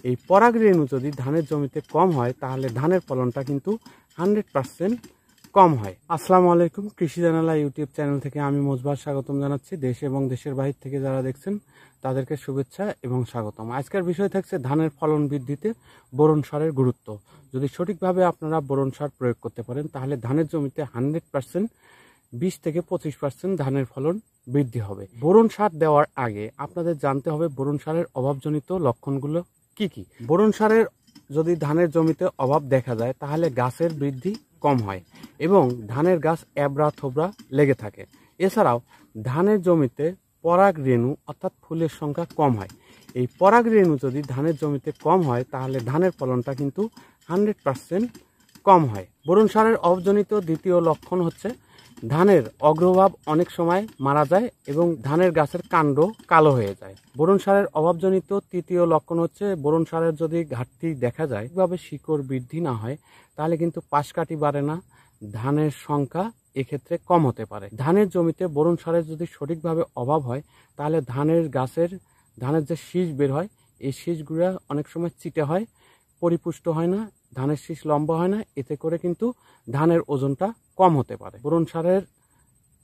এই পরাগ রেণু যদি ধানের জমিতে কম হয় তাহলে ধানের ফলনটা কিন্তু 100% কম হয়। আসসালামু আলাইকুম, কৃষি জানালা ইউটিউব চ্যানেল থেকে আমি মোজবার স্বাগতম জানাচ্ছি। দেশ এবং দেশের বাহির থেকে যারা দেখছেন তাদেরকে শুভেচ্ছা এবং স্বাগতম। আজকের বিষয় থাকছে ধানের ফলন বৃদ্ধিতে বোরন সারের গুরুত্ব। যদি সঠিকভাবে আপনারা বোরন সার প্রয়োগ করতে পারেন তাহলে ধানের জমিতে 100% 20 থেকে 25% ধানের ফলন বৃদ্ধি হবে। বোরন সার দেওয়ার আগে আপনাদের জানতে হবে বোরন সারের অভাবজনিত লক্ষণগুলো কি কি। বোরন সারের যদি ধানের জমিতে অভাব দেখা যায় তাহলে গাছের বৃদ্ধি কম হয় এবং ধানের গাছ এবড়া থোবড়া লেগে থাকে। এছাড়াও ধানের জমিতে পরাগ রেণু অর্থাৎ ফুলের সংখ্যা কম হয়। এই পরাগ রেণু যদি ধানের জমিতে কম হয় তাহলে ধানের ফলনটা কিন্তু 100% কম হয়। বোরন সারের অভাবজনিত দ্বিতীয় লক্ষণ হচ্ছে ধানের অগ্রভাগ অনেক সময় মারা যায় এবং ধানের গাছের কাণ্ড কালো হয়ে যায়। বোরন সারের অভাবজনিত তৃতীয় লক্ষণ হচ্ছে বোরন সারের যদি ঘাটতি দেখা যায়, এভাবে শিকড় বৃদ্ধি না হয় তাহলে কিন্তু পাশকাঠি বাড়ে না, ধানের সংখ্যা এক্ষেত্রে কম হতে পারে। ধানের জমিতে বোরন সারের যদি সঠিকভাবে অভাব হয় তাহলে ধানের যে শীষ বের হয় এই শীষগুলো অনেক সময় চিটে হয়, পরিপুষ্ট হয় না, ধানের শীষ লম্বা হয় না, এতে করে কিন্তু ধানের ওজনটা কম হতে পারে। বোরন সারের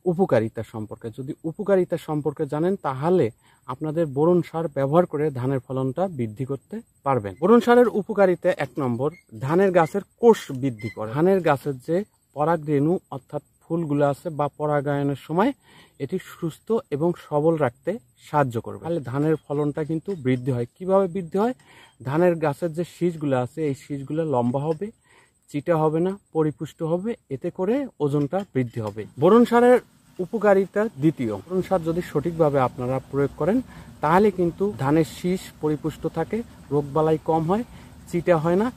উপকারিতা সম্পর্কে জানেন তাহলে আপনাদের বোরন সার ব্যবহার করে ধানের ফলনটা বৃদ্ধি করতে পারবেন। বোরন সারের উপকারিতা 1 নম্বর, ধানের গাছের কোষ বৃদ্ধি করে। ধানের গাছের যে পরাগ রেণু অর্থাৎ ফুলগুলো আছে বা পরাগায়নের সময় এটি সুস্থ এবং সবল রাখতে সাহায্য করবে। তাহলে ধানের ফলনটা কিন্তু বৃদ্ধি হয়। কিভাবে বৃদ্ধি হয়? ধানের গাছের যে শীষগুলো আছে এই শীষগুলো লম্বা হবে, চিটা হবে না, পরিপুষ্ট হবে, এতে করে ওজনটা বৃদ্ধি হবে। বোরন সারের উপকারিতা দ্বিতীয়, বোরন সার যদি সঠিকভাবে আপনারা প্রয়োগ করেন তাহলে কিন্তু ধানের শীষ পরিপুষ্ট থাকে, রোগবালাই কম হয়, চিটা হয় না।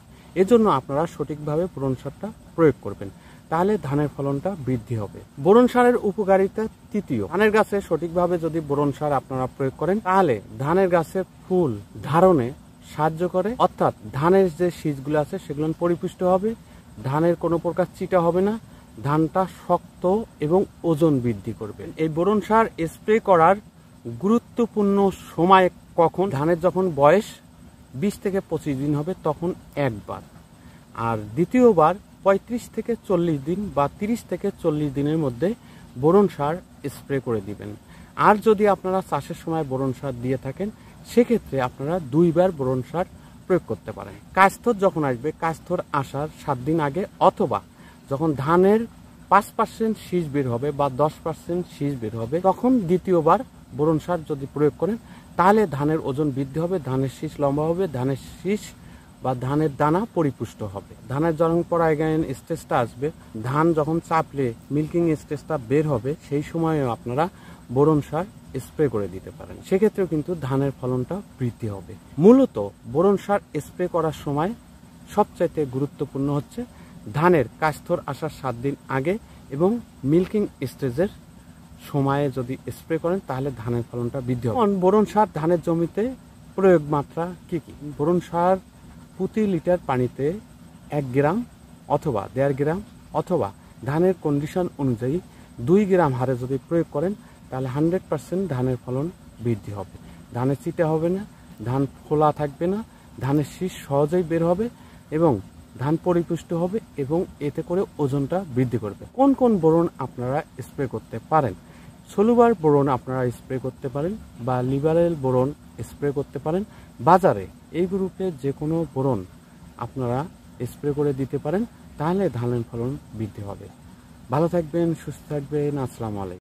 এজন্য আপনারা সঠিকভাবে বোরন সারটা প্রয়োগ করবেন, তাহলে ধানের ফলনটা বৃদ্ধি হবে। বোরন সারের উপকারিতা তৃতীয়, ধানের গাছে সঠিকভাবে যদি বোরন সার আপনারা প্রয়োগ করেন তাহলে ধানের গাছের ফুল ধারণে সাহায্য করে, অর্থাৎ ধানের যে শীষগুলো আছে সেগুলো পরিপুষ্ট হবে, ধানের কোনো প্রকার চিটা হবে না, ধানটা শক্ত এবং ওজন বৃদ্ধি করবে। এই বোরন সার স্প্রে করার গুরুত্বপূর্ণ সময় কখন? ধানের যখন বয়স 20 থেকে 25 দিন হবে তখন একবার, আর দ্বিতীয়বার 35 থেকে 40 দিন বা 30 থেকে 40 দিনের মধ্যে বোরন সার স্প্রে করে দিবেন। আর যদি আপনারা চাষের সময় বোরন সার দিয়ে থাকেন সেক্ষেত্রে আপনারা 2 বার বোরন সার প্রয়োগ করতে পারেন। কাস্তর যখন আসবে, কাস্তর আসার 7 দিন আগে অথবা যখন ধানের 5% শীষ বের হবে বা 10% শীষ বের হবে তখন দ্বিতীয়বার বোরন সার যদি প্রয়োগ করেন তাহলে ধানের ওজন বৃদ্ধি হবে, ধানের শীষ লম্বা হবে, ধানের শীষ বা ধানের দানা পরিপুষ্ট হবে। ধানের যখন পরাগায়ন স্টেজটা আসবে, ধান যখন চাপলে মিল্কিং স্টেজটা বের হবে সেই সময়ে আপনারা বোরন সার স্প্রে করে দিতে পারেন, সেক্ষেত্রেও কিন্তু ধানের ফলনটা বৃদ্ধি হবে। মূলত বোরন সার স্প্রে করার সময় সবচাইতে গুরুত্বপূর্ণ হচ্ছে ধানের কাস্তর আসার 7 দিন আগে এবং মিল্কিং স্টেজের সময়ে যদি স্প্রে করেন তাহলে ধানের ফলনটা বৃদ্ধি হবে। বোরন সার ধানের জমিতে প্রয়োগ মাত্রা কি কি? বোরন সার প্রতি লিটার পানিতে 1 গ্রাম অথবা 1.5 গ্রাম অথবা ধানের কন্ডিশন অনুযায়ী 2 গ্রাম হারে যদি প্রয়োগ করেন তাহলে 100% ধানের ফলন বৃদ্ধি হবে। ধানের চিটা হবে না, ধান ফোলা থাকবে না, ধানের শীষ সহজেই বের হবে এবং ধান পরিপুষ্ট হবে এবং এতে করে ওজনটা বৃদ্ধি করবে। কোন কোন বোরন আপনারা স্প্রে করতে পারেন? সলুবার বোরন আপনারা স্প্রে করতে পারেন বা লিবারেল বোরন স্প্রে করতে পারেন। বাজারে এই গ্রুপে যে কোনো বোরন আপনারা স্প্রে করে দিতে পারেন, তাহলে ধানের ফলন বৃদ্ধি হবে। ভালো থাকবেন, সুস্থ থাকবেন। আসসালামু আলাইকুম।